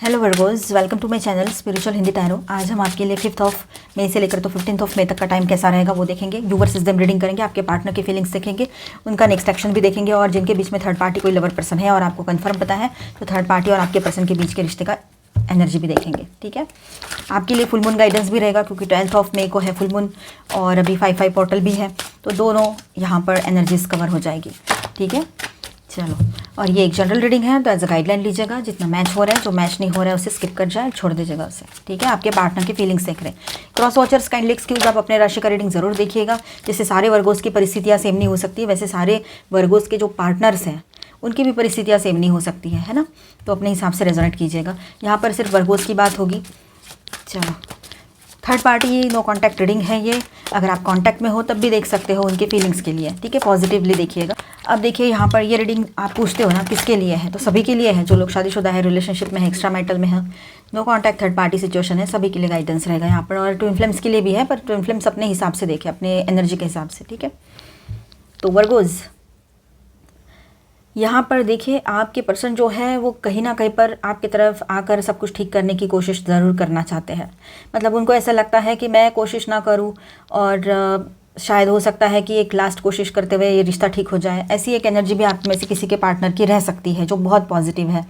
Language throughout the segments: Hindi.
Hello Virgos, welcome to my channel spiritual Hindi tarot. आज हम आपके लिए 5 मई से लेकर तो 15 मई तक का टाइम कैसा रहेगा वो देखेंगे। व्यूवर सिस्टम रीडिंग करेंगे, आपके पार्टनर की फीलिंग्स देखेंगे, उनका नेक्स्ट एक्शन भी देखेंगे, और जिनके बीच में थर्ड पार्टी कोई लवर पर्सन है और आपको कंफर्म पता है तो थर्ड पार्टी और आपके पर्सन के बीच के रिश्ते का एनर्जी भी देखेंगे। ठीक है, आपके लिए फुल मून गाइडेंस भी रहेगा क्योंकि 12 मई को है फुल मून और अभी 5/5 पोर्टल भी है, तो दोनों यहाँ पर एनर्जीज कवर हो जाएगी। ठीक है, चलो, और ये एक जनरल रीडिंग है तो एज अ गाइडलाइन लीजिएगा। जितना मैच हो रहा है, जो मैच नहीं हो रहा है उसे स्किप कर जाए, छोड़ दीजिएगा उसे। ठीक है, आपके पार्टनर की फीलिंग्स देख रहे हैं। क्रॉस वॉचर्स काइंडली एक्सक्यूज, आप अपने राशि का रीडिंग जरूर देखिएगा। जैसे सारे वर्गोस की परिस्थितियाँ सेम नहीं हो सकती, वैसे सारे वर्गोस के जो पार्टनर्स हैं उनकी भी परिस्थितियाँ सेम नहीं हो सकती है ना, तो अपने हिसाब से रेजोनेट कीजिएगा। यहाँ पर सिर्फ वर्गोस की बात होगी। चलो, third party no contact reading है ये। अगर आप कांटेक्ट में हो तब भी देख सकते हो उनके फीलिंग्स के लिए। ठीक है, पॉजिटिवली देखिएगा। अब देखिए, यहाँ पर ये रीडिंग आप पूछते हो ना किसके लिए है, तो सभी के लिए है। जो लोग शादीशुदा है, रिलेशनशिप में है, एक्स्ट्रा मैरिटल में है, no contact third party situation है, सभी के लिए गाइडेंस रहेगा यहाँ पर। और ट्विन फ्लेम्स के लिए भी है, पर ट्विन फ्लेम्स अपने हिसाब से देखें, अपने एनर्जी के हिसाब से। ठीक है, तो वर्गोज यहाँ पर देखिए, आपके पर्सन जो है वो कहीं ना कहीं पर आपकी तरफ आकर सब कुछ ठीक करने की कोशिश ज़रूर करना चाहते हैं। मतलब उनको ऐसा लगता है कि मैं कोशिश ना करूँ और शायद हो सकता है कि एक लास्ट कोशिश करते हुए ये रिश्ता ठीक हो जाए। ऐसी एक एनर्जी भी आप में से किसी के पार्टनर की रह सकती है जो बहुत पॉजिटिव है,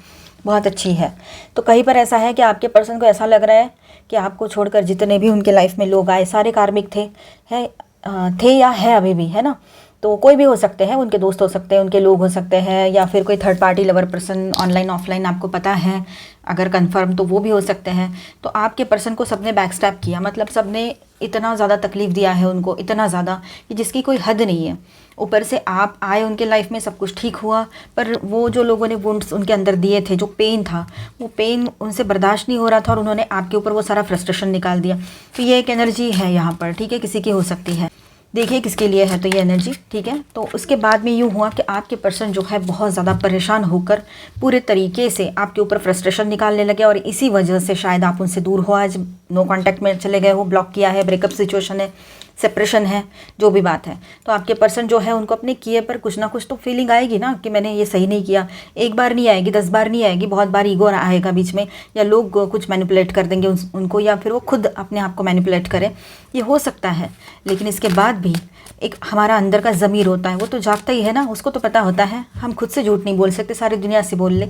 बहुत अच्छी है। तो कहीं पर ऐसा है कि आपके पर्सन को ऐसा लग रहा है कि आपको छोड़कर जितने भी उनके लाइफ में लोग आए सारे कार्मिक थे या है अभी भी, है ना। तो कोई भी हो सकते हैं, उनके दोस्त हो सकते हैं, उनके लोग हो सकते हैं, या फिर कोई third party lover person online offline आपको पता है अगर कंफर्म, तो वो भी हो सकते हैं। तो आपके पर्सन को सबने बैकस्टैप किया, मतलब सबने इतना ज़्यादा तकलीफ दिया है उनको, इतना ज़्यादा कि जिसकी कोई हद नहीं है। ऊपर से आप आए उनके लाइफ में, सब कुछ ठीक हुआ, पर वो जो लोगों ने वुंड्स उनके अंदर दिए थे, जो पेन था, वो पेन उनसे बर्दाश्त नहीं हो रहा था और उन्होंने आपके ऊपर वो सारा फ्रस्ट्रेशन निकाल दिया। तो ये एक एनर्जी है यहाँ पर। ठीक है, किसी की हो सकती है, देखिए किसके लिए है तो ये एनर्जी। ठीक है, तो उसके बाद में यूँ हुआ कि आपके पर्सन जो है बहुत ज़्यादा परेशान होकर पूरे तरीके से आपके ऊपर फ्रस्ट्रेशन निकालने लगे, और इसी वजह से शायद आप उनसे दूर हो, आज नो कांटेक्ट में चले गए हो, ब्लॉक किया है, ब्रेकअप सिचुएशन है, सेपरेशन है, जो भी बात है। तो आपके पर्सन जो है उनको अपने किए पर कुछ ना कुछ तो फीलिंग आएगी ना कि मैंने ये सही नहीं किया। एक बार नहीं आएगी, 10 बार नहीं आएगी, बहुत बार ईगो आएगा बीच में, या लोग कुछ मैनिपुलेट कर देंगे उनको, या फिर वो खुद अपने आप को मैनिपुलेट करें, ये हो सकता है। लेकिन इसके बाद भी एक हमारा अंदर का ज़मीर होता है, वो तो जागता ही है ना, उसको तो पता होता है। हम खुद से झूठ नहीं बोल सकते, सारी दुनिया से बोल ले,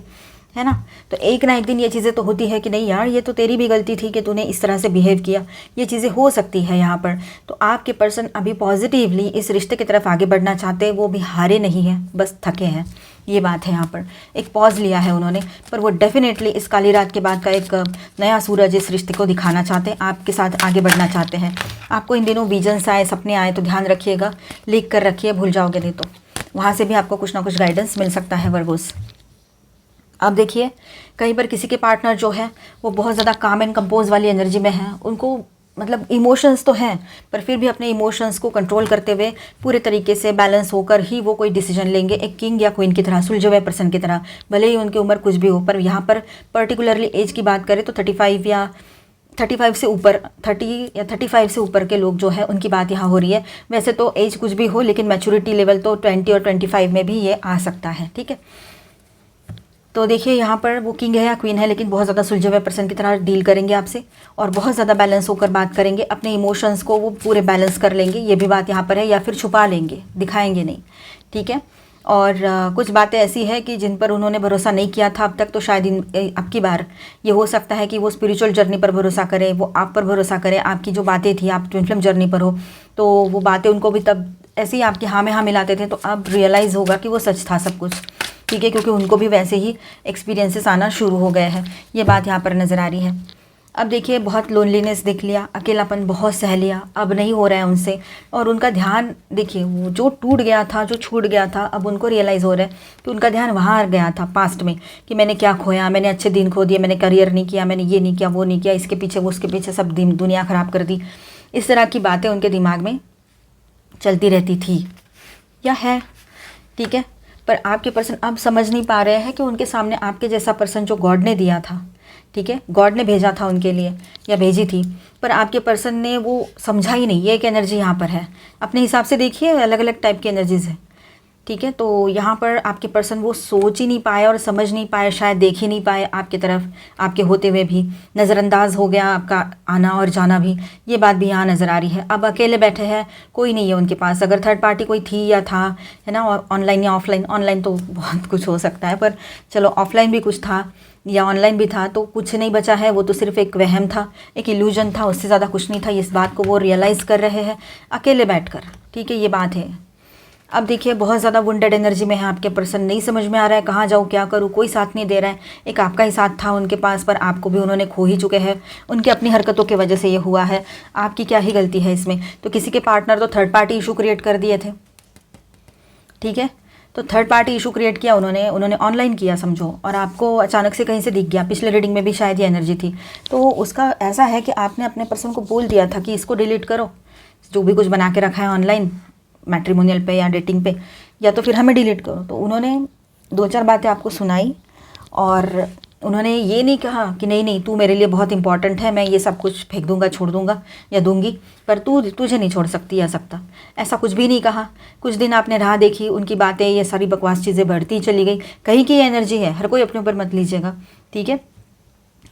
है ना। तो एक ना एक दिन ये चीज़ें तो होती है कि नहीं यार, ये तो तेरी भी गलती थी कि तूने इस तरह से बिहेव किया, ये चीज़ें हो सकती है यहाँ पर। तो आपके पर्सन अभी पॉजिटिवली इस रिश्ते की तरफ आगे बढ़ना चाहते हैं, वो भी हारे नहीं हैं, बस थके हैं, ये बात है। यहाँ पर एक पॉज लिया है उन्होंने, पर वो डेफिनेटली इस काली रात के बाद का एक नया सूरज इस रिश्ते को दिखाना चाहते हैं, आपके साथ आगे बढ़ना चाहते हैं। आपको इन दिनों विजन्स आए, सपने आए तो ध्यान रखिएगा, लिख कर रखिए, भूल जाओगे नहीं तो। वहाँ से भी आपको कुछ ना कुछ गाइडेंस मिल सकता है वर्गोस। अब देखिए, कहीं पर किसी के पार्टनर जो है वो बहुत ज़्यादा काम एंड कंपोज वाली एनर्जी में है। उनको मतलब इमोशंस तो हैं, पर फिर भी अपने इमोशंस को कंट्रोल करते हुए पूरे तरीके से बैलेंस होकर ही वो कोई डिसीजन लेंगे, एक किंग या क्वीन की तरह, सुलझे हुए पर्सन की तरह। भले ही उनकी उम्र कुछ भी हो, पर यहाँ पर पर्टिकुलरली एज की बात करें तो 35 से ऊपर, 30 या 35 से ऊपर के लोग जो है उनकी बात यहाँ हो रही है। वैसे तो एज कुछ भी हो, लेकिन मैच्योरिटी लेवल तो 20 और 25 में भी ये आ सकता है। ठीक है, तो देखिए यहाँ पर वो किंग है या क्वीन है, लेकिन बहुत ज़्यादा सुलझे हुए पर्सन की तरह डील करेंगे आपसे, और बहुत ज़्यादा बैलेंस होकर बात करेंगे। अपने इमोशंस को वो पूरे बैलेंस कर लेंगे, ये भी बात यहाँ पर है, या फिर छुपा लेंगे, दिखाएंगे नहीं। ठीक है, और कुछ बातें ऐसी है कि जिन पर उन्होंने भरोसा नहीं किया था अब तक, तो शायद अब की बार ये हो सकता है कि वो स्पिरिचुअल जर्नी पर भरोसा करें, वो आप पर भरोसा करें। आपकी जो बातें थी, आप ट्विन फ्लेम जर्नी पर हो, तो वो बातें उनको भी तब ऐसे ही आपके हाँ में हाँ मिलाते थे, तो अब रियलाइज़ होगा कि वो सच था सब कुछ। ठीक है, क्योंकि उनको भी वैसे ही एक्सपीरियंसेस आना शुरू हो गए हैं, ये बात यहाँ पर नज़र आ रही है। अब देखिए, बहुत लोनलीनेस देख लिया, अकेलापन बहुत सह लिया, अब नहीं हो रहा है उनसे, और उनका ध्यान देखिए, वो जो टूट गया था, जो छूट गया था, अब उनको रियलाइज़ हो रहा है कि उनका ध्यान वहाँ गया था पास्ट में, कि मैंने क्या खोया, मैंने अच्छे दिन खो दिए, मैंने करियर नहीं किया, मैंने ये नहीं किया, वो नहीं किया, इसके पीछे वो, उसके पीछे, सब दुनिया ख़राब कर दी। इस तरह की बातें उनके दिमाग में चलती रहती थी या है। ठीक है, पर आपके पर्सन अब समझ नहीं पा रहे हैं कि उनके सामने आपके जैसा पर्सन जो गॉड ने दिया था, ठीक है, गॉड ने भेजा था उनके लिए या भेजी थी, पर आपके पर्सन ने वो समझा ही नहीं। ये एक एनर्जी यहाँ पर है, अपने हिसाब से देखिए, अलग अलग टाइप की एनर्जीज़ है। ठीक है, तो यहाँ पर आपके पर्सन वो सोच ही नहीं पाए और समझ नहीं पाए, शायद देख ही नहीं पाए आपकी तरफ, आपके होते हुए भी नज़रअंदाज हो गया आपका आना और जाना भी। ये बात भी यहाँ नज़र आ रही है। अब अकेले बैठे हैं, कोई नहीं है उनके पास। अगर थर्ड पार्टी कोई थी या था, है ना, ऑनलाइन या ऑफलाइन, ऑनलाइन तो बहुत कुछ हो सकता है, पर चलो ऑफलाइन भी कुछ था या ऑनलाइन भी था, तो कुछ नहीं बचा है। वो तो सिर्फ एक वहम था, एक इल्यूजन था, उससे ज़्यादा कुछ नहीं था। इस बात को वो रियलाइज़ कर रहे हैं अकेले बैठकर। ठीक है, ये बात है। अब देखिए बहुत ज़्यादा वुंडेड एनर्जी में है आपके पर्सन। नहीं समझ में आ रहा है कहाँ जाऊँ, क्या करूँ, कोई साथ नहीं दे रहा है। एक आपका ही साथ था उनके पास, पर आपको भी उन्होंने खो ही चुके हैं। उनकी अपनी हरकतों की वजह से ये हुआ है, आपकी क्या ही गलती है इसमें। तो किसी के पार्टनर तो थर्ड पार्टी इशू क्रिएट कर दिए थे। ठीक है, तो थर्ड पार्टी इशू क्रिएट किया उन्होंने ऑनलाइन किया समझो, और आपको अचानक से कहीं से दिख गया। पिछले रीडिंग में भी शायद ये एनर्जी थी। तो उसका ऐसा है कि आपने अपने पर्सन को बोल दिया था कि इसको डिलीट करो, जो भी कुछ बना के रखा है ऑनलाइन मैट्रिमोनियल पे या डेटिंग पे, या तो फिर हमें डिलीट करो। तो उन्होंने 2-4 बातें आपको सुनाई, और उन्होंने ये नहीं कहा कि नहीं नहीं तू मेरे लिए बहुत इंपॉर्टेंट है, मैं ये सब कुछ फेंक दूंगा, छोड़ दूंगा या दूंगी, पर तुझे नहीं छोड़ सकती या सकता, ऐसा कुछ भी नहीं कहा। कुछ दिन आपने राह देखी, उनकी बातें, ये सारी बकवास चीज़ें बढ़ती चली गई। कहीं की एनर्जी है, हर कोई अपने ऊपर मत लीजिएगा, ठीक है।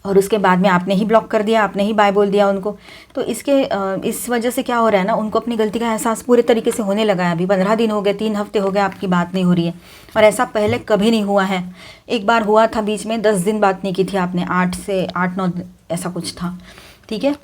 और उसके बाद में आपने ही ब्लॉक कर दिया, आपने ही बाय बोल दिया उनको। तो इस वजह से क्या हो रहा है ना, उनको अपनी गलती का एहसास पूरे तरीके से होने लगा है। अभी 15 दिन हो गए, 3 हफ्ते हो गए आपकी बात नहीं हो रही है, और ऐसा पहले कभी नहीं हुआ है। एक बार हुआ था बीच में, 10 दिन बात नहीं की थी आपने, 8-9 ऐसा कुछ था। ठीक है,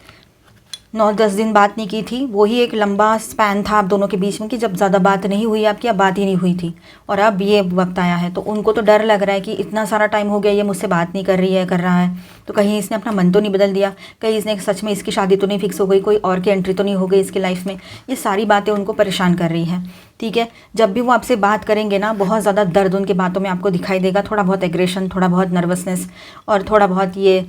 9-10 दिन बात नहीं की थी। वही एक लंबा स्पैन था आप दोनों के बीच में कि जब ज़्यादा बात नहीं हुई आपकी, अब बात ही नहीं हुई थी, और अब ये वक्त आया है। तो उनको तो डर लग रहा है कि इतना सारा टाइम हो गया ये मुझसे बात नहीं कर रही है, कर रहा है, तो कहीं इसने अपना मन तो नहीं बदल दिया, कहीं इसने सच में इसकी शादी तो नहीं फिक्स हो गई, कोई और की एंट्री तो नहीं हो गई इसकी लाइफ में। ये सारी बातें उनको परेशान कर रही है। ठीक है, जब भी वो आपसे बात करेंगे ना, बहुत ज़्यादा दर्द उनकी बातों में आपको दिखाई देगा, थोड़ा बहुत एग्रेशन, थोड़ा बहुत नर्वसनेस, और थोड़ा बहुत ये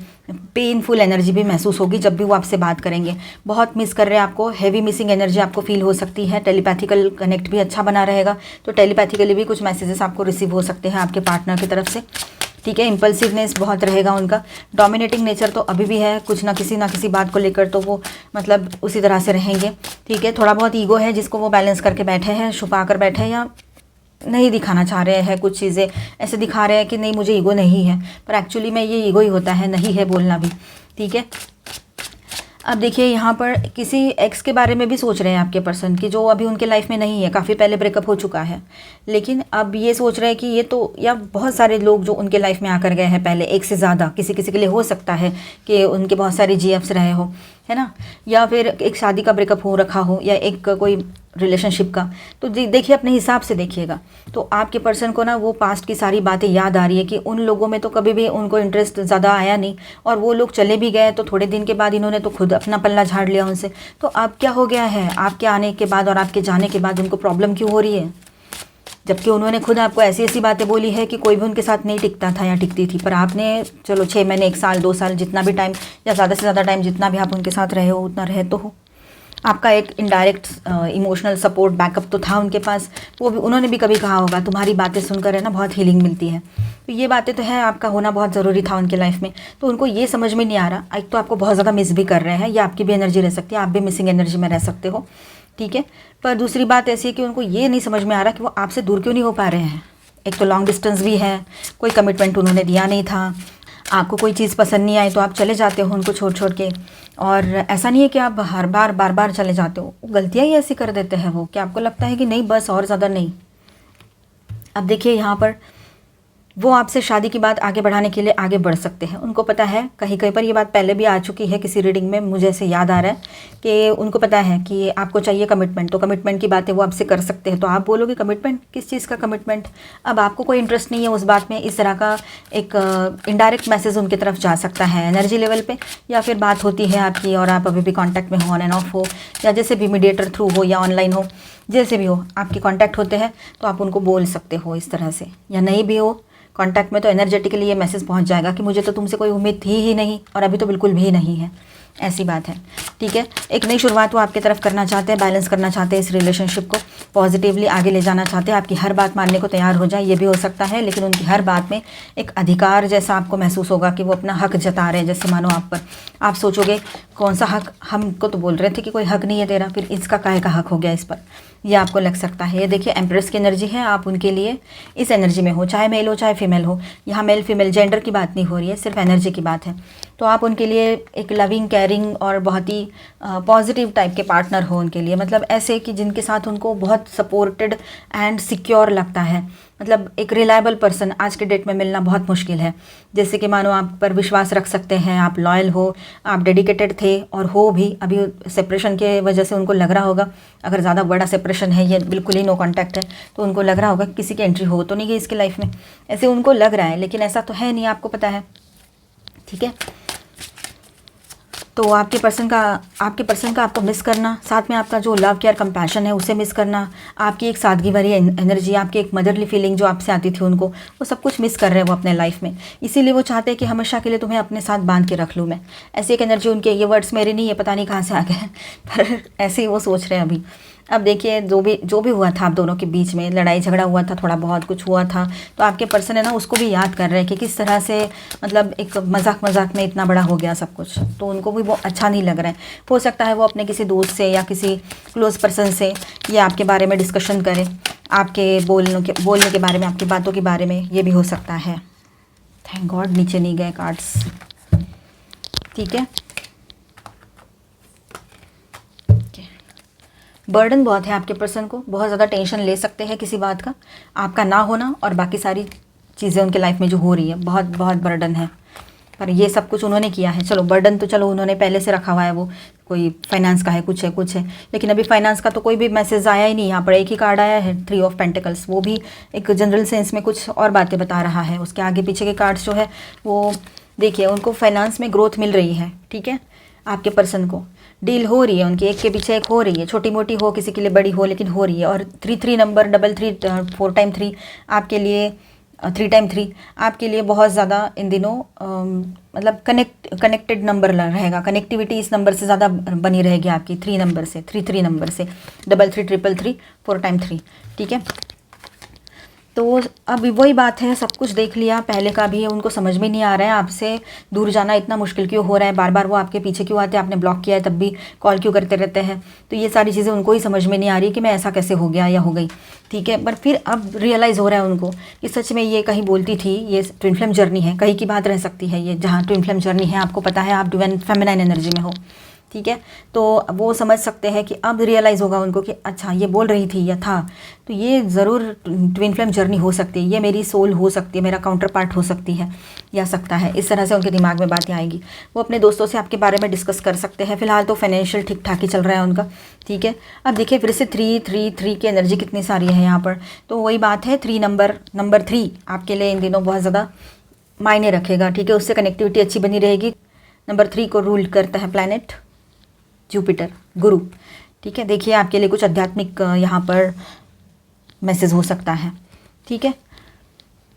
पेनफुल एनर्जी भी महसूस होगी जब भी वो आपसे बात करेंगे। बहुत मिस कर रहे हैं आपको, हैवी मिसिंग एनर्जी आपको फील हो सकती है। टेलीपैथिकल कनेक्ट भी अच्छा बना रहेगा, तो टेलीपैथिकली भी कुछ मैसेजेस आपको रिसीव हो सकते हैं आपके पार्टनर की तरफ से। ठीक है, इम्पल्सिवनेस बहुत रहेगा उनका। डोमिनेटिंग नेचर तो अभी भी है, कुछ ना किसी बात को लेकर तो वो मतलब उसी तरह से रहेंगे। ठीक है, थोड़ा बहुत ईगो है जिसको वो बैलेंस करके बैठे हैं, छुपा कर बैठे हैं, या नहीं दिखाना चाह रहे हैं। कुछ चीज़ें ऐसे दिखा रहे हैं कि नहीं मुझे ईगो नहीं है, पर एक्चुअली में ये ईगो ही होता है, नहीं है बोलना भी। ठीक है, अब देखिए यहाँ पर किसी एक्स के बारे में भी सोच रहे हैं आपके पर्सन की, जो अभी उनके लाइफ में नहीं है, काफ़ी पहले ब्रेकअप हो चुका है, लेकिन अब ये सोच रहे हैं कि ये तो, या बहुत सारे लोग जो उनके लाइफ में आकर गए हैं पहले, एक से ज़्यादा, किसी किसी के लिए हो सकता है कि उनके बहुत सारे जीएफ्स रहे हो, है ना, या फिर एक शादी का ब्रेकअप हो रखा हो, या एक कोई रिलेशनशिप का। तो देखिए अपने हिसाब से देखिएगा। तो आपके पर्सन को ना वो पास्ट की सारी बातें याद आ रही है कि उन लोगों में तो कभी भी उनको इंटरेस्ट ज़्यादा आया नहीं, और वो लोग चले भी गए तो थोड़े दिन के बाद इन्होंने तो खुद अपना पल्ला झाड़ लिया उनसे। तो अब क्या हो गया है, आपके आने के बाद और आपके जाने के बाद उनको प्रॉब्लम क्यों हो रही है, जबकि उन्होंने खुद आपको ऐसी ऐसी बातें बोली है कि कोई भी उनके साथ नहीं टिकता था या टिकती थी, पर आपने चलो 6 महीने, 1 साल, 2 साल, जितना भी टाइम, या ज़्यादा से ज़्यादा टाइम जितना भी आप उनके साथ रहे हो उतना रहे तो हो। आपका एक इनडायरेक्ट इमोशनल सपोर्ट बैकअप तो था उनके पास। वो भी, उन्होंने भी कभी कहा होगा तुम्हारी बातें सुनकर है ना बहुत हीलिंग मिलती है। तो ये बातें तो है, आपका होना बहुत ज़रूरी था उनके लाइफ में। तो उनको ये समझ में नहीं आ रहा, एक तो आपको बहुत ज़्यादा मिस भी कर रहे हैं, या आपकी भी एनर्जी रह सकती है, आप भी मिसिंग एनर्जी में रह सकते हो। ठीक है, पर दूसरी बात ऐसी है कि उनको ये नहीं समझ में आ रहा कि वो आपसे दूर क्यों नहीं हो पा रहे हैं। एक तो लॉन्ग डिस्टेंस भी है, कोई कमिटमेंट उन्होंने दिया नहीं था, आपको कोई चीज़ पसंद नहीं आई तो आप चले जाते हो उनको छोड़ छोड़ के, और ऐसा नहीं है कि आप हर बार बार बार चले जाते हो, गलतियाँ ही ऐसी कर देते हैं वो कि आपको लगता है कि नहीं बस और ज़्यादा नहीं। अब देखिए यहाँ पर वो आपसे शादी की बात आगे बढ़ाने के लिए आगे बढ़ सकते हैं। उनको पता है, कहीं कहीं पर ये बात पहले भी आ चुकी है किसी रीडिंग में, मुझे ऐसे याद आ रहा है कि उनको पता है कि आपको चाहिए कमिटमेंट, तो कमिटमेंट की बातें वो आपसे कर सकते हैं। तो आप बोलोगे कमिटमेंट, किस चीज़ का कमिटमेंट? अब आपको कोई इंटरेस्ट नहीं है उस बात में, इस तरह का एक इनडायरेक्ट मैसेज उनकी तरफ जा सकता है एनर्जी लेवल पर, या फिर बात होती है आपकी और आप अभी भी कॉन्टैक्ट में हो, ऑन एंड ऑफ हो, या जैसे भी मीडिएटर थ्रू हो या ऑनलाइन हो, जैसे भी हो आपके कॉन्टैक्ट होते हैं, तो आप उनको बोल सकते हो इस तरह से। या नहीं भी हो कांटेक्ट में, तो एनर्जेटिकली ये मैसेज पहुंच जाएगा कि मुझे तो तुमसे कोई उम्मीद थी ही नहीं, और अभी तो बिल्कुल भी नहीं है, ऐसी बात है। ठीक है, एक नई शुरुआत वो आपकी तरफ करना चाहते हैं, बैलेंस करना चाहते हैं, इस रिलेशनशिप को पॉजिटिवली आगे ले जाना चाहते हैं। आपकी हर बात मानने को तैयार हो जाए, ये भी हो सकता है, लेकिन उनकी हर बात में एक अधिकार जैसा आपको महसूस होगा कि वो अपना हक जता रहे हैं। जैसे मानो आप पर, आप सोचोगे कौन सा हक, हमको तो बोल रहे थे कि कोई हक नहीं है तेरा, फिर इसका काहे का हक हो गया इस पर। ये आपको लग सकता है। ये देखिए एम्प्रेस की एनर्जी है, आप उनके लिए इस एनर्जी में हो, चाहे मेल हो चाहे फीमेल हो। यहाँ मेल फीमेल जेंडर की बात नहीं हो रही है, सिर्फ एनर्जी की बात है। तो आप उनके लिए एक लविंग केयरिंग और बहुत ही पॉजिटिव टाइप के पार्टनर हो उनके लिए, मतलब ऐसे कि जिनके साथ उनको बहुत सपोर्टेड एंड सिक्योर लगता है। मतलब एक रिलायबल पर्सन आज के डेट में मिलना बहुत मुश्किल है। जैसे कि मानो आप पर विश्वास रख सकते हैं, आप लॉयल हो, आप डेडिकेटेड थे और हो भी। अभी सेपरेशन के वजह से उनको लग रहा होगा, अगर ज़्यादा बड़ा सेपरेशन है, ये बिल्कुल ही नो कांटेक्ट है, तो उनको लग रहा होगा किसी की एंट्री हो तो नहीं गई इसकी लाइफ में, ऐसे उनको लग रहा है, लेकिन ऐसा तो है नहीं, आपको पता है। ठीक है, तो आपके पर्सन का आपको मिस करना, साथ में आपका जो लव केयर कंपैशन है उसे मिस करना, आपकी एक सादगी भरी एनर्जी, आपकी एक मदरली फीलिंग जो आपसे आती थी उनको, वो सब कुछ मिस कर रहे हैं वो अपने लाइफ में। इसीलिए वो चाहते हैं कि हमेशा के लिए तुम्हें अपने साथ बांध के रख लूँ मैं। ऐसी एक एनर्जी उनके, ये वर्ड्स मेरे नहीं, ये पता नहीं कहाँ से आ गए पर ऐसे ही वो सोच रहे हैं अभी। अब देखिए जो भी हुआ था आप दोनों के बीच में, लड़ाई झगड़ा हुआ था, थोड़ा बहुत कुछ हुआ था, तो आपके पर्सन है ना उसको भी याद कर रहे हैं कि किस तरह से, मतलब एक मजाक मजाक में इतना बड़ा हो गया सब कुछ, तो उनको भी वो अच्छा नहीं लग रहा है। हो सकता है वो अपने किसी दोस्त से या किसी क्लोज पर्सन से ये आपके बारे में डिस्कशन करें, आपके बोलने के बारे में, आपकी बातों के बारे में, ये भी हो सकता है। थैंक गॉड नीचे नहीं गए कार्ड्स। ठीक है, बर्डन बहुत है आपके पर्सन को, बहुत ज़्यादा टेंशन ले सकते हैं किसी बात का, आपका ना होना और बाकी सारी चीज़ें उनके लाइफ में जो हो रही है, बहुत बहुत बर्डन है। पर ये सब कुछ उन्होंने किया है, चलो बर्डन तो चलो उन्होंने पहले से रखा हुआ है, वो कोई फाइनेंस का है, कुछ है, लेकिन अभी फाइनेंस का तो कोई भी मैसेज आया ही नहीं। यहाँ पर एक ही कार्ड आया है, 3 ऑफ पेंटिकल्स, वो भी एक जनरल सेंस में कुछ और बातें बता रहा है। उसके आगे पीछे के कार्ड्स जो है वो देखिए, उनको फाइनेंस में ग्रोथ मिल रही है। ठीक है, आपके पर्सन को डील हो रही है उनकी, एक के पीछे एक हो रही है, छोटी मोटी हो, किसी के लिए बड़ी हो, लेकिन हो रही है। और 3 नंबर, 3 4 टाइम 3 आपके लिए, 3 टाइम 3 आपके लिए बहुत ज़्यादा इन दिनों मतलब कनेक्टेड नंबर रहेगा। कनेक्टिविटी इस नंबर से ज़्यादा बनी रहेगी आपकी, 3 नंबर से, 3 नंबर से, 3 3 3 4 टाइम 3। ठीक है, तो अब वही बात है, सब कुछ देख लिया पहले का भी, उनको समझ में नहीं आ रहा है आपसे दूर जाना इतना मुश्किल क्यों हो रहा है, बार बार वो आपके पीछे क्यों आते हैं, आपने ब्लॉक किया है तब भी कॉल क्यों करते रहते हैं। तो ये सारी चीज़ें उनको ही समझ में नहीं आ रही कि मैं ऐसा कैसे हो गया या हो गई। ठीक है, पर फिर अब रियलाइज़ हो रहा है उनको कि सच में ये कहीं बोलती थी, ये ट्विन फ्लेम जर्नी है, कहीं की बात रह सकती है ये, जहाँ ट्विन फ्लेम जर्नी है, आपको पता है आप डिवाइन फेमिनाइन एनर्जी में हो। ठीक है, तो वो समझ सकते हैं कि अब रियलाइज़ होगा उनको कि अच्छा ये बोल रही थी या था, तो ये ज़रूर ट्विन फ्लेम जर्नी हो सकती है, ये मेरी सोल हो सकती है, मेरा काउंटर पार्ट हो सकती है या सकता है। इस तरह से उनके दिमाग में बातें आएगी। वो अपने दोस्तों से आपके बारे में डिस्कस कर सकते हैं। फिलहाल तो फाइनेंशियल ठीक ठाक ही चल रहा है उनका। ठीक है, अब देखिए फिर से 3 की एनर्जी कितनी सारी है यहाँ पर, तो वही बात है, 3 नंबर 3 आपके लिए इन दिनों बहुत ज़्यादा मायने रखेगा। ठीक है, उससे कनेक्टिविटी अच्छी बनी रहेगी। नंबर 3 को रूल करता है प्लैनेट जुपिटर, गुरु। ठीक है, देखिए आपके लिए कुछ आध्यात्मिक यहाँ पर मैसेज हो सकता है। ठीक है,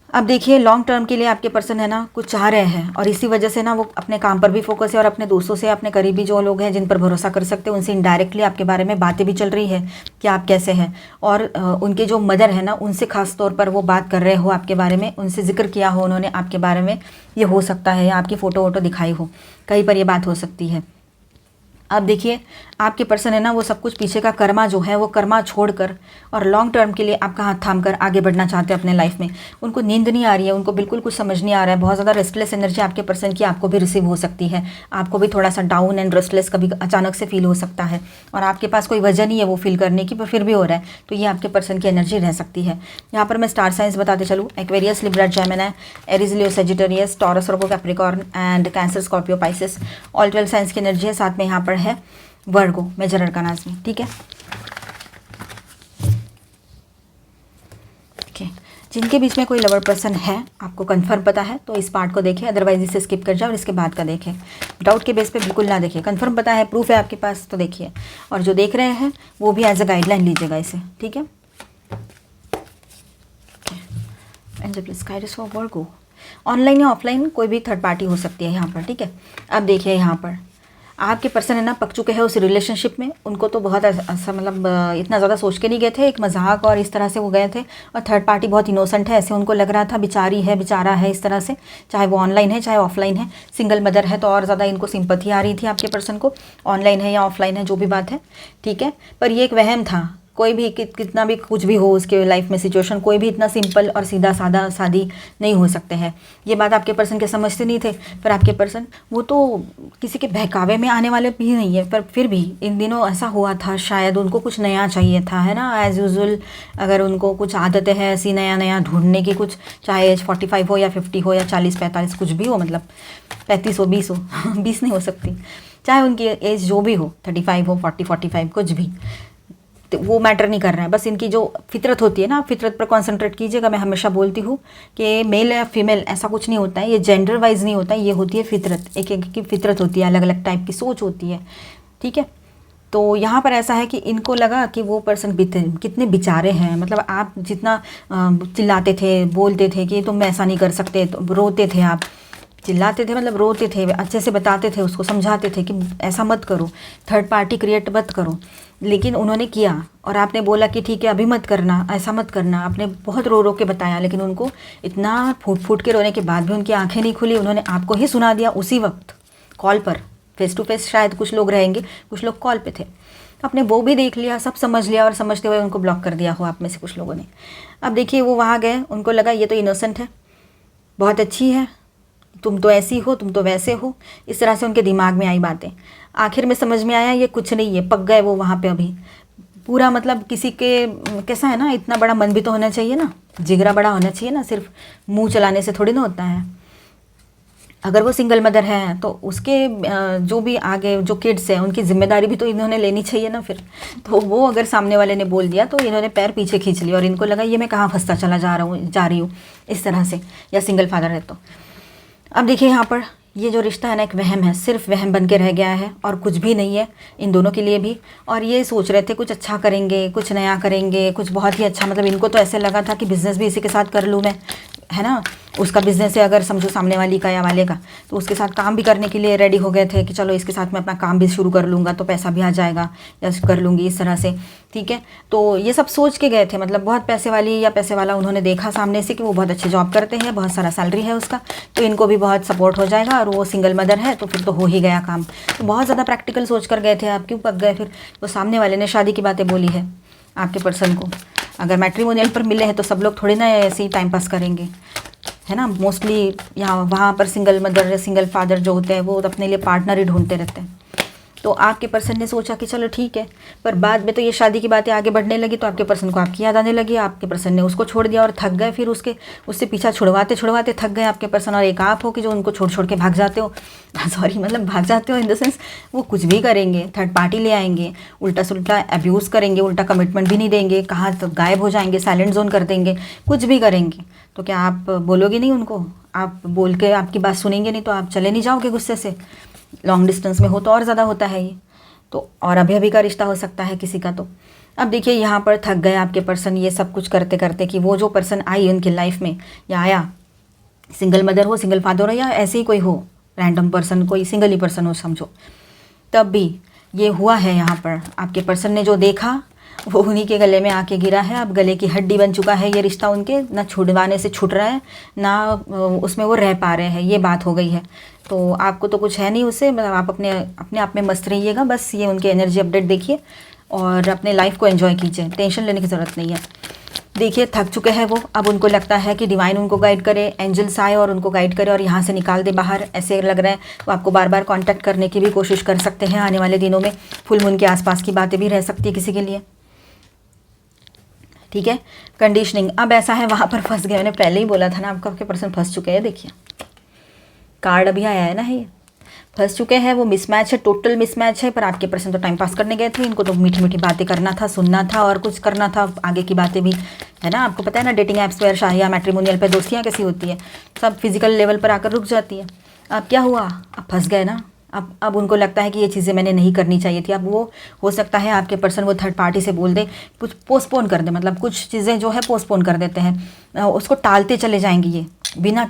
अब देखिए लॉन्ग टर्म के लिए आपके पर्सन है ना कुछ चाह रहे हैं, और इसी वजह से ना वो अपने काम पर भी फोकस है, और अपने दोस्तों से, अपने करीबी जो लोग हैं जिन पर भरोसा कर सकते हैं, उनसे इनडायरेक्टली आपके बारे में बातें भी चल रही है कि आप कैसे हैं। और उनके जो मदर है ना, उनसे खास तौर पर वो बात कर रहे हो आपके बारे में, उनसे जिक्र किया हो उन्होंने आपके बारे में, ये हो सकता है, या आपकी फ़ोटो वोटो दिखाई हो, कहीं पर ये बात हो सकती है। अब देखिए आपके पर्सन है ना, वो सब कुछ पीछे का कर्मा जो है वो कर्मा छोड़कर और लॉन्ग टर्म के लिए आपका हाथ थाम कर आगे बढ़ना चाहते हैं अपने लाइफ में। उनको नींद नहीं आ रही है, उनको बिल्कुल कुछ समझ नहीं आ रहा है, बहुत ज़्यादा रेस्टलेस एनर्जी आपके पर्सन की आपको भी रिसीव हो सकती है। आपको भी थोड़ा सा डाउन एंड रेस्टलेस कभी अचानक से फील हो सकता है, और आपके पास कोई वजह नहीं है वो फील करने की, पर फिर भी हो रहा है, तो ये आपके पर्सन की एनर्जी रह सकती है। यहाँ पर मैं स्टार साइंस बताते चलूँ, Aquarius, Libra, Gemini, Aries, Leo, Sagittarius, taurus, Virgo, Capricorn and cancer, Scorpio, Pisces, all 12 science की एनर्जी है। साथ में यहाँ पर है वर्गो, मेजर अरकानास में। ठीक है, ओके, जिनके बीच में कोई लवर पर्सन है, आपको कंफर्म पता है तो इस पार्ट को देखें, अदरवाइज इसे स्किप कर जाओ और इसके बाद का देखें। डाउट के बेस पे बिल्कुल ना देखिए, कंफर्म पता है, प्रूफ है आपके पास तो देखिए, और जो देख रहे हैं वो भी एज अ गाइडलाइन लीजिएगा इसे। ठीक है, angel please guide us for Virgo. Online या ऑफलाइन कोई भी थर्ड पार्टी हो सकती है यहाँ पर। ठीक है, अब देखिए यहाँ पर आपके पर्सन है ना पक चुके हैं उस रिलेशनशिप में, उनको तो बहुत ऐसा मतलब इतना ज़्यादा सोच के नहीं गए थे, एक मजाक और इस तरह से वो गए थे, और थर्ड पार्टी बहुत इनोसेंट है ऐसे उनको लग रहा था, बेचारी है, बेचारा है, इस तरह से, चाहे वो ऑनलाइन है चाहे ऑफलाइन है। सिंगल मदर है तो और ज़्यादा इनको सिंपैथी आ रही थी आपके पर्सन को, ऑनलाइन है या ऑफलाइन है जो भी बात है। ठीक है, पर ये एक वहम था, कोई भी कितना भी कुछ भी हो उसके लाइफ में सिचुएशन, कोई भी इतना सिंपल और सीधा सादा शादी नहीं हो सकते हैं। ये बात आपके पर्सन के समझते नहीं थे, पर आपके पर्सन वो तो किसी के बहकावे में आने वाले भी नहीं है, पर फिर भी इन दिनों ऐसा हुआ था, शायद उनको कुछ नया चाहिए था, है ना। एज़ यूजुअल अगर उनको कुछ आदतें हैं ऐसी नया नया ढूंढने की, कुछ चाहे एज 45 हो या 50 हो या 40-45 कुछ भी हो, मतलब 35 हो 20 हो 20 नहीं हो सकती, चाहे उनकी एज जो भी हो, 35 हो 40-45 कुछ भी, तो वो मैटर नहीं कर रहा है। बस इनकी जो फितरत होती है ना, फितरत पर कॉन्सेंट्रेट कीजिएगा। मैं हमेशा बोलती हूँ कि मेल या फीमेल ऐसा कुछ नहीं होता है, ये जेंडर वाइज नहीं होता है, ये होती है फितरत, एक एक की फितरत होती है, अलग अलग टाइप की सोच होती है, ठीक है। तो यहाँ पर ऐसा है कि इनको लगा कि वो पर्सन कितने बेचारे हैं, मतलब आप जितना चिल्लाते थे, बोलते थे कि तुम ऐसा नहीं कर सकते, तो रोते थे आप, चिल्लाते थे मतलब रोते थे, अच्छे से बताते थे, उसको समझाते थे कि ऐसा मत करो, थर्ड पार्टी क्रिएट मत करो, लेकिन उन्होंने किया और आपने बोला कि ठीक है अभी मत करना, ऐसा मत करना, आपने बहुत रो रो के बताया, लेकिन उनको इतना फूट फूट के रोने के बाद भी उनकी आंखें नहीं खुली, उन्होंने आपको ही सुना दिया उसी वक्त कॉल पर, फेस टू फेस शायद कुछ लोग रहेंगे, कुछ लोग कॉल पे थे, आपने वो भी देख लिया, सब समझ लिया और समझते हुए उनको ब्लॉक कर दिया हो आप में से कुछ लोगों ने। अब देखिए वो वहाँ गए, उनको लगा ये तो इनोसेंट है, बहुत अच्छी है, तुम तो ऐसी हो, तुम तो वैसे हो, इस तरह से उनके दिमाग में आई बातें। आखिर में समझ में आया ये कुछ नहीं है, पक गए वो वहाँ पे अभी पूरा, मतलब किसी के कैसा है ना, इतना बड़ा मन भी तो होना चाहिए ना, जिगरा बड़ा होना चाहिए ना, सिर्फ मुंह चलाने से थोड़ी ना होता है। अगर वो सिंगल मदर है तो उसके जो भी आगे जो किड्स हैं उनकी जिम्मेदारी भी तो इन्होंने लेनी चाहिए ना फिर। तो वो अगर सामने वाले ने बोल दिया तो इन्होंने पैर पीछे खींच लिया और इनको लगा ये मैं कहाँ फंसता चला जा रही हूँ इस तरह से, या सिंगल फादर है तो। अब देखिए यहाँ पर ये जो रिश्ता है ना एक वहम है, सिर्फ वहम बन के रह गया है और कुछ भी नहीं है इन दोनों के लिए भी। और ये सोच रहे थे कुछ अच्छा करेंगे, कुछ नया करेंगे, कुछ बहुत ही अच्छा, मतलब इनको तो ऐसे लगा था कि बिज़नेस भी इसी के साथ कर लूँ मैं, है ना। उसका बिज़नेस है अगर समझो सामने वाली का या वाले का, तो उसके साथ काम भी करने के लिए रेडी हो गए थे कि चलो इसके साथ मैं अपना काम भी शुरू कर लूँगा तो पैसा भी आ जाएगा या कर लूँगी इस तरह से, ठीक है। तो ये सब सोच के गए थे, मतलब बहुत पैसे वाली या पैसे वाला उन्होंने देखा सामने से कि वो बहुत अच्छी जॉब करते हैं, बहुत सारा सैलरी है उसका, तो इनको भी बहुत सपोर्ट हो जाएगा, और वो सिंगल मदर है तो फिर तो हो ही गया काम। तो बहुत ज़्यादा प्रैक्टिकल सोच कर गए थे, आप क्यों पक गए फिर। तो सामने वाले ने शादी की बातें बोली है आपके पर्सन को। अगर मैट्रिमोनियल पर मिले हैं तो सब लोग थोड़ी ना ऐसे ही टाइम पास करेंगे, है ना। मोस्टली यहाँ वहाँ पर सिंगल मदर या सिंगल फादर जो होते हैं वो अपने लिए पार्टनर ही ढूंढते रहते हैं। तो आपके पर्सन ने सोचा कि चलो ठीक है, पर बाद में तो ये शादी की बातें आगे बढ़ने लगी तो आपके पर्सन को आपकी याद आने लगी, आपके पर्सन ने उसको छोड़ दिया और थक गए, फिर उससे पीछा छुड़वाते छुड़वाते थक गए आपके पर्सन। और एक आप हो कि जो उनको छोड़ छोड़ के भाग जाते हो, सॉरी मतलब भाग जाते हो इन द सेंस वो कुछ भी करेंगे, थर्ड पार्टी ले आएंगे, उल्टा सुल्टा अब्यूज़ करेंगे, उल्टा कमिटमेंट भी नहीं देंगे, कहाँ तो गायब हो जाएंगे, साइलेंट जोन कर देंगे, कुछ भी करेंगे। तो क्या आप बोलोगे नहीं उनको? आप बोल के आपकी बात सुनेंगे नहीं तो आप चले नहीं जाओगे गुस्से से? लॉन्ग डिस्टेंस में हो तो और ज़्यादा होता है ये तो, और अभी अभी का रिश्ता हो सकता है किसी का। तो अब देखिए यहाँ पर थक गए आपके पर्सन ये सब कुछ करते करते कि वो जो पर्सन आई उनकी लाइफ में या आया, सिंगल मदर हो, सिंगल फादर हो, या ऐसे ही कोई हो रैंडम पर्सन, कोई सिंगल ही पर्सन हो समझो, तब भी ये हुआ है। यहाँ पर आपके पर्सन ने जो देखा वो उन्हीं के गले में आके गिरा है, अब गले की हड्डी बन चुका है ये रिश्ता उनके, ना छुड़वाने से छूट रहा है ना उसमें वो रह पा रहे हैं, ये बात हो गई है। तो आपको तो कुछ है नहीं उससे, मतलब आप अपने आप में मस्त रहिएगा, बस ये उनके एनर्जी अपडेट देखिए और अपने लाइफ को एंजॉय कीजिए, टेंशन लेने की ज़रूरत नहीं है। देखिए थक चुके हैं वो, अब उनको लगता है कि डिवाइन उनको गाइड करे, एंजल्स आए और उनको गाइड करे और यहाँ से निकाल दे बाहर, ऐसे लग रहा है। वो आपको बार बार कांटेक्ट करने की भी कोशिश कर सकते हैं आने वाले दिनों में, फुल मून के आसपास की बातें भी रह सकती है किसी के लिए, ठीक है। कंडीशनिंग अब ऐसा है वहाँ पर फंस गए, मैंने पहले ही बोला था ना आपको, आपके पर्सन फंस चुके हैं। देखिए कार्ड अभी आया है ना, ये फंस चुके हैं, वो मिसमैच है, टोटल मिसमैच है। पर आपके पर्सन तो टाइम पास करने गए थे, इनको तो मीठी मीठी बातें करना था, सुनना था और कुछ करना था आगे की बातें भी, है ना। आपको पता है ना डेटिंग ऐप्स पर या मैट्रिमोनियल पे दोस्तियाँ कैसी होती है, सब फिजिकल लेवल पर आकर रुक जाती है। अब क्या हुआ, अब फंस गए ना। अब उनको लगता है कि ये चीज़ें मैंने नहीं करनी चाहिए थी। अब वो हो सकता है आपके पर्सन वो थर्ड पार्टी से बोल दे, कुछ पोस्टपोन कर दे, मतलब कुछ चीज़ें जो है पोस्टपोन कर देते हैं। उसको टालते चले जाएंगे, ये बिना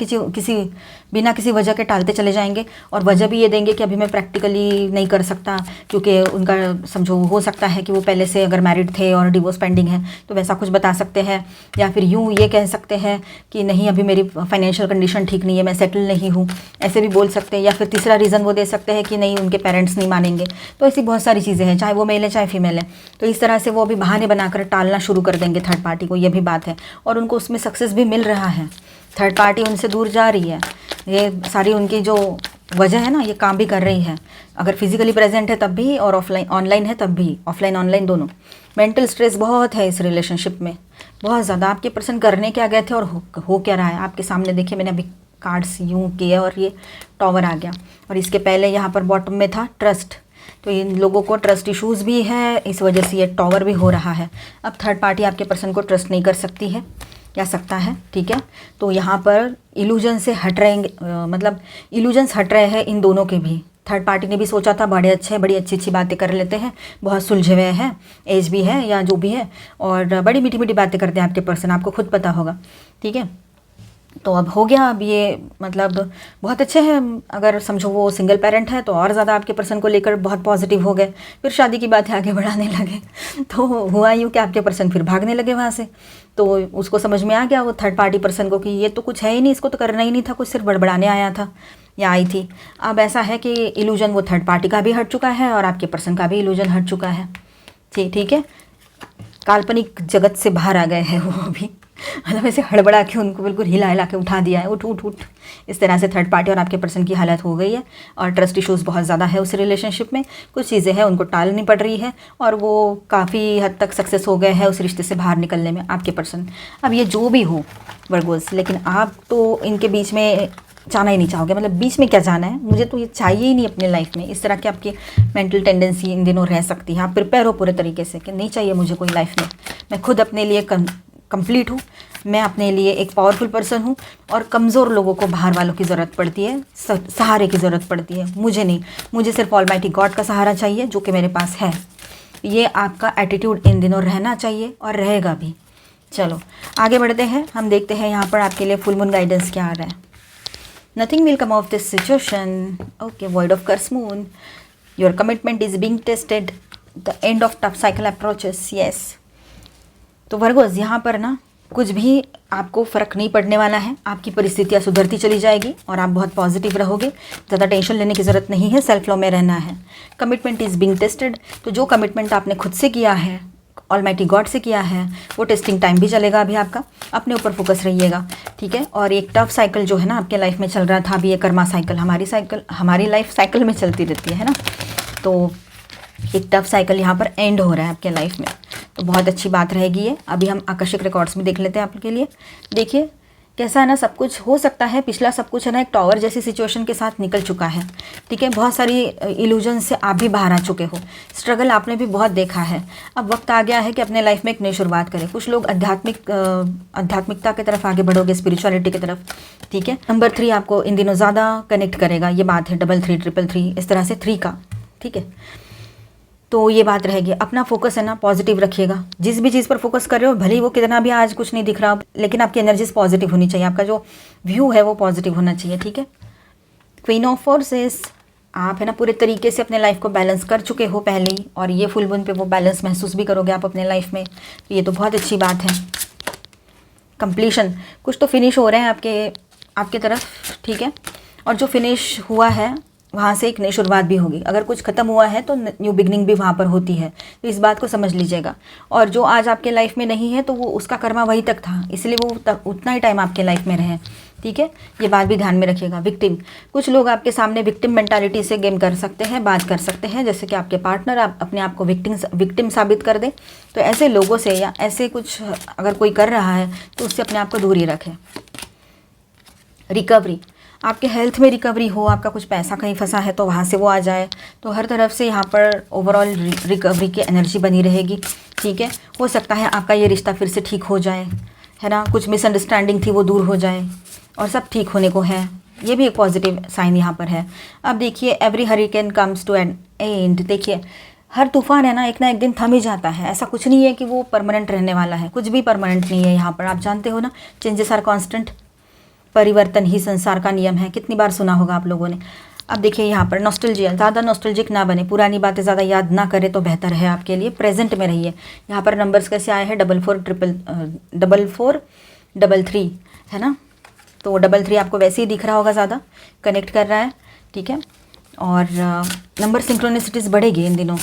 किसी वजह के टालते चले जाएंगे। और वजह भी ये देंगे कि अभी मैं प्रैक्टिकली नहीं कर सकता, क्योंकि उनका समझो हो सकता है कि वो पहले से अगर मैरिड थे और डिवोर्स पेंडिंग है तो वैसा कुछ बता सकते हैं। या फिर यूँ ये कह सकते हैं कि नहीं अभी मेरी फाइनेंशियल कंडीशन ठीक नहीं है, मैं सेटल नहीं हूँ, ऐसे भी बोल सकते हैं। या फिर तीसरा रीज़न वो दे सकते हैं कि नहीं उनके पेरेंट्स नहीं मानेंगे। तो ऐसी बहुत सारी चीज़ें हैं, चाहे वो मेल है चाहे फीमेल है। तो इस तरह से वो अभी बहाने बनाकर टालना शुरू कर देंगे थर्ड पार्टी को, ये भी बात है। और उनको उसमें सक्सेस भी मिल रहा है, थर्ड पार्टी उनसे दूर जा रही है। ये सारी उनकी जो वजह है ना, ये काम भी कर रही है। अगर फिजिकली प्रेजेंट है तब भी, और ऑफलाइन ऑनलाइन है तब भी, ऑफलाइन ऑनलाइन दोनों। मेंटल स्ट्रेस बहुत है इस रिलेशनशिप में, बहुत ज़्यादा। आपके पर्सन करने क्या गए थे और हो क्या रहा है आपके सामने। देखिए मैंने अभी कार्ड्स यूँ किए और ये टॉवर आ गया। और इसके पहले यहाँ पर बॉटम में था ट्रस्ट। तो इन लोगों को ट्रस्ट इश्यूज़ भी है, इस वजह से ये टॉवर भी हो रहा है। अब थर्ड पार्टी आपके पर्सन को ट्रस्ट नहीं कर सकती है या सकता है, ठीक है। तो यहाँ पर इल्यूजन से हट रहेंगे, मतलब इल्यूजन्स हट रहे हैं इन दोनों के भी। थर्ड पार्टी ने भी सोचा था बड़ी अच्छी अच्छी बातें कर लेते हैं, बहुत सुलझे हुए हैं, एज भी है या जो भी है, और बड़ी मीठी मीठी बातें करते हैं आपके पर्सन, आपको खुद पता होगा, ठीक है। तो अब हो गया, अब ये मतलब बहुत अच्छे हैं। अगर समझो वो सिंगल पेरेंट है तो और ज़्यादा आपके पर्सन को लेकर बहुत पॉजिटिव हो गए, फिर शादी की बातें आगे बढ़ाने लगे। तो हुआ यूँ कि आपके पर्सन फिर भागने लगे वहाँ से। तो उसको समझ में आ गया वो थर्ड पार्टी पर्सन को कि ये तो कुछ है ही नहीं, इसको तो करना ही नहीं था, कुछ सिर्फ बड़बड़ाने आया था या आई थी। अब ऐसा है कि इल्यूजन वो थर्ड पार्टी का भी हट चुका है और आपके पर्सन का भी इल्यूजन हट चुका है, ठीक है। काल्पनिक जगत से बाहर आ गए हैं वो अभी, मतलब ऐसे हड़बड़ा के उनको बिल्कुल हिला के उठा दिया है, उठ उठ उठ। इस तरह से थर्ड पार्टी और आपके पर्सन की हालत हो गई है। और ट्रस्ट इश्यूज़ बहुत ज़्यादा है उस रिलेशनशिप में, कुछ चीज़ें हैं उनको टालनी पड़ रही है, और वो काफ़ी हद तक सक्सेस हो गए हैं उस रिश्ते से बाहर निकलने में आपके पर्सन। अब ये जो भी हो वर्गोस, लेकिन आप तो इनके बीच में जाना ही नहीं चाहोगे। मतलब बीच में क्या जाना है, मुझे तो ये चाहिए ही नहीं अपने लाइफ में। इस तरह की आपकी मेंटल टेंडेंसी इन दिनों रह सकती है। आप प्रिपेयर हो पूरे तरीके से कि नहीं चाहिए मुझे कोई लाइफ में, मैं खुद अपने लिए कंप्लीट हूँ, मैं अपने लिए एक पावरफुल पर्सन हूँ। और कमज़ोर लोगों को बाहर वालों की ज़रूरत पड़ती है, सहारे की ज़रूरत पड़ती है, मुझे नहीं। मुझे सिर्फ ऑलमाइटी गॉड का सहारा चाहिए जो कि मेरे पास है। ये आपका एटीट्यूड इन दिनों रहना चाहिए और रहेगा भी। चलो आगे बढ़ते हैं, हम देखते हैं यहाँ पर आपके लिए फुल मून गाइडेंस क्या आ रहा है। Nothing will come of this situation. Okay, void of curse moon. Your commitment is being tested. The end of tough cycle approaches. Yes. तो वर्गोस यहाँ पर ना कुछ भी आपको फ़र्क नहीं पड़ने वाला है, आपकी परिस्थितियाँ सुधरती चली जाएगी और आप बहुत पॉजिटिव रहोगे। ज़्यादा टेंशन लेने की ज़रूरत नहीं है, सेल्फ लव में रहना है। Commitment is being tested. तो जो कमिटमेंट आपने खुद से किया है, ऑलमाइटी गॉड से किया है, वो टेस्टिंग टाइम भी चलेगा अभी आपका। अपने ऊपर फोकस रहिएगा, ठीक है। और एक टफ साइकिल जो है ना आपके लाइफ में चल रहा था, अभी ये कर्मा साइकिल, हमारी लाइफ साइकिल में चलती रहती है ना। तो एक टफ साइकिल यहाँ पर एंड हो रहा है आपके लाइफ में, तो बहुत अच्छी बात रहेगी ये। अभी हम आकर्षक रिकॉर्ड्स भी देख लेते हैं आपके लिए। देखिए कैसा है ना, सब कुछ हो सकता है, पिछला सब कुछ है ना एक टॉवर जैसी सिचुएशन के साथ निकल चुका है, ठीक है। बहुत सारी इल्यूजन से आप भी बाहर आ चुके हो, स्ट्रगल आपने भी बहुत देखा है। अब वक्त आ गया है कि अपने लाइफ में एक नई शुरुआत करें। कुछ लोग आध्यात्मिकता की तरफ आगे बढ़ोगे, स्पिरिचुअलिटी की तरफ, ठीक है। नंबर 3 आपको इन दिनों ज़्यादा कनेक्ट करेगा, ये बात है। 33 333 इस तरह से 3 का, ठीक है। तो ये बात रहेगी, अपना फोकस है ना पॉजिटिव रखिएगा। जिस भी चीज़ पर फोकस कर रहे हो, भले ही वो कितना भी आज कुछ नहीं दिख रहा, लेकिन आपकी एनर्जीज पॉजिटिव होनी चाहिए, आपका जो व्यू है वो पॉजिटिव होना चाहिए, ठीक है। क्वीन ऑफ फोर्सेस, आप है ना पूरे तरीके से अपने लाइफ को बैलेंस कर चुके हो पहले ही, और ये फुल मून पे वो बैलेंस महसूस भी करोगे आप अपने लाइफ में, तो ये तो बहुत अच्छी बात है। कंप्लीशन, कुछ तो फिनिश हो रहे हैं आपके तरफ, ठीक है। और जो फिनिश हुआ है वहाँ से एक नई शुरुआत भी होगी। अगर कुछ ख़त्म हुआ है तो न्यू बिगनिंग भी वहाँ पर होती है, तो इस बात को समझ लीजिएगा। और जो आज आपके लाइफ में नहीं है तो वो उसका कर्मा वही तक था, इसलिए वो उतना ही टाइम आपके लाइफ में रहे, ठीक है। ये बात भी ध्यान में रखिएगा। विक्टिम, कुछ लोग आपके सामने विक्टिम मेंटालिटी से गेम कर सकते हैं, बात कर सकते हैं, जैसे कि आपके पार्टनर आप अपने आप को विक्टिम साबित कर दे। तो ऐसे लोगों से या ऐसे कुछ अगर कोई कर रहा है तो उससे अपने आप को दूर ही रखें। रिकवरी, आपके हेल्थ में रिकवरी हो, आपका कुछ पैसा कहीं फंसा है तो वहाँ से वो आ जाए, तो हर तरफ से यहाँ पर ओवरऑल रिकवरी की एनर्जी बनी रहेगी, ठीक है। हो सकता है आपका ये रिश्ता फिर से ठीक हो जाए, है ना। कुछ मिसअंडरस्टैंडिंग थी वो दूर हो जाए और सब ठीक होने को है, ये भी एक पॉजिटिव साइन यहाँ पर है। अब देखिए, every hurricane comes to an end. देखिए हर तूफ़ान है ना एक दिन थम ही जाता है। ऐसा कुछ नहीं है कि वो परमानेंट रहने वाला है, कुछ भी परमानेंट नहीं है यहाँ पर। आप जानते हो ना, चेंजेस आर कांस्टेंट, परिवर्तन ही संसार का नियम है। कितनी बार सुना होगा आप लोगों ने। अब देखिए यहाँ पर नॉस्टैल्जिया, ज़्यादा नॉस्टैल्जिक ना बने, पुरानी बातें ज़्यादा याद ना करें तो बेहतर है आपके लिए। प्रेजेंट में रहिए। यहाँ पर नंबर्स कैसे आए हैं, 4433 है ना, तो 33 आपको वैसे ही दिख रहा होगा, ज़्यादा कनेक्ट कर रहा है, ठीक है। और नंबर सिंक्रोनिसिटीज़ बढ़ेगी इन दिनों।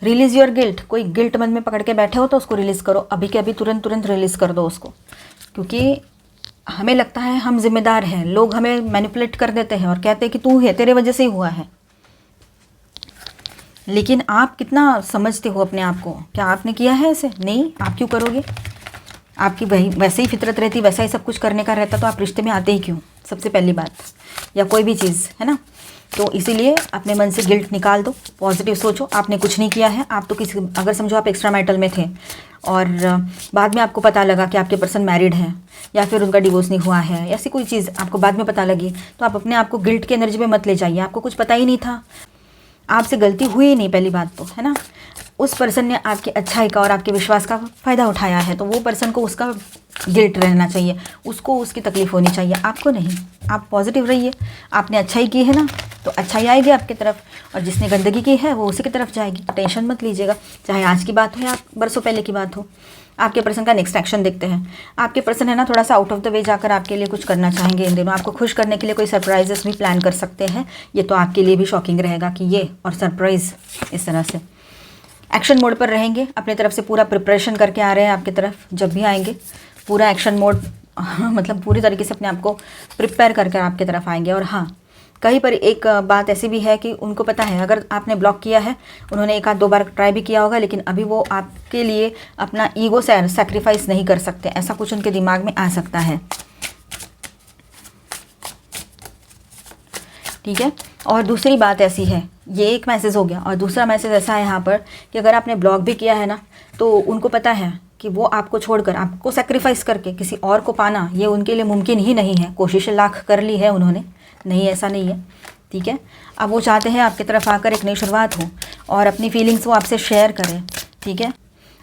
रिलीज़ योर गिल्ट, कोई गिल्ट मन में पकड़ के बैठे हो तो उसको रिलीज़ करो, अभी के अभी तुरंत रिलीज़ कर दो उसको। क्योंकि हमें लगता है हम जिम्मेदार हैं, लोग हमें मैनिपुलेट कर देते हैं और कहते हैं कि तू है, तेरे वजह से ही हुआ है। लेकिन आप कितना समझते हो अपने आप को? क्या आपने किया है ऐसे? नहीं, आप क्यों करोगे? आपकी वही वैसे ही फितरत रहती, वैसा ही सब कुछ करने का रहता, तो आप रिश्ते में आते ही क्यों? सबसे पहली बात, या कोई भी चीज़ है ना। तो इसीलिए अपने मन से गिल्ट निकाल दो, पॉजिटिव सोचो। आपने कुछ नहीं किया है, आप तो किसी, अगर समझो आप एक्स्ट्रा मैरिटल में थे और बाद में आपको पता लगा कि आपके पर्सन मैरिड है या फिर उनका डिवोर्स नहीं हुआ है, ऐसी कोई चीज़ आपको बाद में पता लगी, तो आप अपने आप को गिल्ट की एनर्जी में मत ले जाइए। आपको कुछ पता ही नहीं था, आपसे गलती हुई ही नहीं, पहली बात तो है ना। उस पर्सन ने आपकी अच्छाई का और आपके विश्वास का फ़ायदा उठाया है, तो वो पर्सन को उसका गिल्ट रहना चाहिए, उसको उसकी तकलीफ़ होनी चाहिए, आपको नहीं। आप पॉजिटिव रहिए, आपने अच्छाई की है ना, तो अच्छाई आएगी आपकी तरफ, और जिसने गंदगी की है वो उसी की तरफ जाएगी। टेंशन मत लीजिएगा, चाहे आज की बात हो या बरसों पहले की बात हो। आपके पर्सन का नेक्स्ट एक्शन देखते हैं। आपके पर्सन है ना, थोड़ा सा आउट ऑफ द वे जाकर आपके लिए कुछ करना चाहेंगे इन दिनों। आपको खुश करने के लिए कोई सरप्राइजेस भी प्लान कर सकते हैं। ये तो आपके लिए भी शॉकिंग रहेगा कि ये और सरप्राइज़, इस तरह से एक्शन मोड पर रहेंगे। अपनी तरफ से पूरा प्रिपरेशन करके आ रहे हैं आपकी तरफ। जब भी आएंगे पूरा एक्शन मोड मतलब पूरी तरीके से अपने आप को प्रिपेयर करके आपकी तरफ आएंगे। और हाँ, कहीं पर एक बात ऐसी भी है कि उनको पता है, अगर आपने ब्लॉक किया है, उन्होंने एक आध दो बार ट्राई भी किया होगा, लेकिन अभी वो आपके लिए अपना ईगो सैक्रिफाइस नहीं कर सकते। ऐसा कुछ उनके दिमाग में आ सकता है, ठीक है। और दूसरी बात ऐसी है, ये एक मैसेज हो गया, और दूसरा मैसेज ऐसा है यहाँ पर कि अगर आपने ब्लॉक भी किया है ना, तो उनको पता है कि वो आपको छोड़कर, आपको सैक्रिफाइस करके किसी और को पाना, ये उनके लिए मुमकिन ही नहीं है। कोशिशें लाख कर ली है उन्होंने, नहीं ऐसा नहीं है, ठीक है। अब वो चाहते हैं आपकी तरफ आकर एक नई शुरुआत हो और अपनी फीलिंग्स वो आपसे शेयर करें, ठीक है।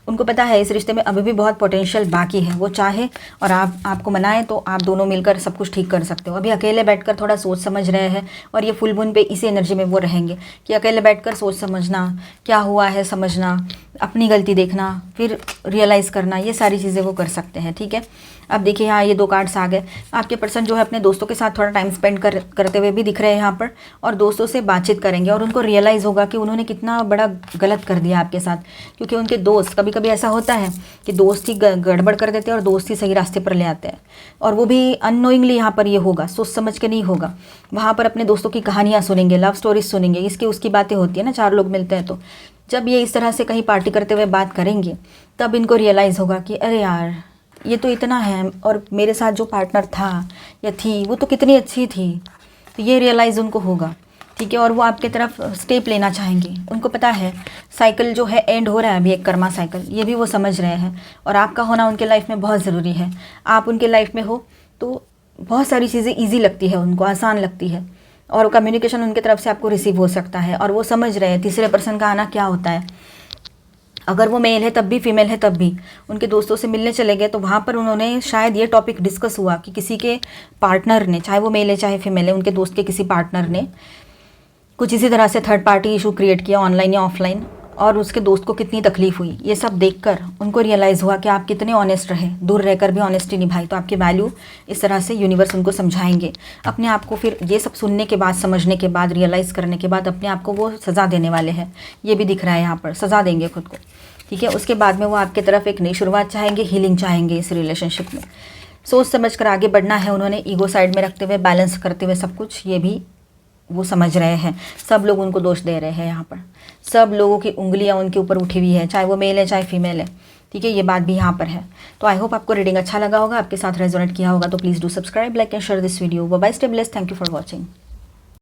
उनको पता है इस रिश्ते में अभी भी बहुत पोटेंशियल बाकी है। वो चाहे और आपको मनाएं तो आप दोनों मिलकर सब कुछ ठीक कर सकते हो। अभी अकेले बैठकर थोड़ा सोच समझ रहे हैं, और ये फुल मून पे इसी एनर्जी में वो रहेंगे कि अकेले बैठकर सोच समझना, क्या हुआ है समझना, अपनी गलती देखना, फिर रियलाइज़ करना, ये सारी चीज़ें वो कर सकते हैं, ठीक है। अब देखिए यहाँ ये दो कार्ड्स आ गए। आपके पर्सन जो है अपने दोस्तों के साथ थोड़ा टाइम स्पेंड करते हुए भी दिख रहे हैं यहाँ पर, और दोस्तों से बातचीत करेंगे, और उनको रियलाइज़ होगा कि उन्होंने कितना बड़ा गलत कर दिया आपके साथ। क्योंकि उनके दोस्त, कभी कभी ऐसा होता है कि दोस्त ही गड़बड़ कर देते हैं और दोस्त ही सही रास्ते पर ले आते हैं, और वो भी अननोइंगली। यहाँ पर ये होगा, सोच समझ के नहीं होगा। वहाँ पर अपने दोस्तों की कहानियाँ सुनेंगे, लव स्टोरीज सुनेंगे, इसकी उसकी बातें होती है ना, चार लोग मिलते हैं तो जब ये इस तरह से कहीं पार्टी करते हुए बात करेंगे, तब इनको रियलाइज़ होगा कि अरे यार, ये तो इतना है, और मेरे साथ जो पार्टनर था या थी वो तो कितनी अच्छी थी। तो ये रियलाइज़ उनको होगा, ठीक है। और वो आपके तरफ स्टेप लेना चाहेंगे। उनको पता है साइकिल जो है एंड हो रहा है अभी, एक कर्मा साइकिल, ये भी वो समझ रहे हैं, और आपका होना उनके लाइफ में बहुत ज़रूरी है। आप उनके लाइफ में हो तो बहुत सारी चीज़ें ईजी लगती है उनको, आसान लगती है, और कम्युनिकेशन उनकी तरफ से आपको रिसीव हो सकता है। और वो समझ रहे हैं तीसरे पर्सन का आना क्या होता है। अगर वो मेल है तब भी, फीमेल है तब भी, उनके दोस्तों से मिलने चले गए तो वहाँ पर उन्होंने शायद ये टॉपिक डिस्कस हुआ कि किसी के पार्टनर ने, चाहे वो मेल है चाहे फीमेल है, उनके दोस्त के किसी पार्टनर ने कुछ इसी तरह से थर्ड पार्टी इशू क्रिएट किया, ऑनलाइन या ऑफलाइन, और उसके दोस्त को कितनी तकलीफ हुई। ये सब देखकर उनको रियलाइज़ हुआ कि आप कितने ऑनेस्ट रहे, दूर रहकर भी ऑनेस्टी निभाई, तो आपकी वैल्यू इस तरह से यूनिवर्स उनको समझाएंगे। अपने आप को फिर ये सब सुनने के बाद, समझने के बाद, रियलाइज़ करने के बाद अपने आप को वो सज़ा देने वाले हैं। ये भी दिख रहा है यहाँ पर, सज़ा देंगे खुद को, ठीक है। उसके बाद में वो आपकी तरफ एक नई शुरुआत चाहेंगे, हीलिंग चाहेंगे इस रिलेशनशिप में। सोच समझ कर आगे बढ़ना है उन्होंने, ईगो साइड में रखते हुए, बैलेंस करते हुए सब कुछ, ये भी वो समझ रहे हैं। सब लोग उनको दोष दे रहे हैं यहाँ पर, सब लोगों की उंगलियाँ उनके ऊपर उठी हुई है, चाहे वो मेल है चाहे फीमेल है, ठीक है। ये बात भी यहाँ पर है। तो आई होप आपको रीडिंग अच्छा लगा होगा, आपके साथ रेजोनेट किया होगा। तो please do subscribe, like and share this video. Bye bye, stay blessed, thank you for watching.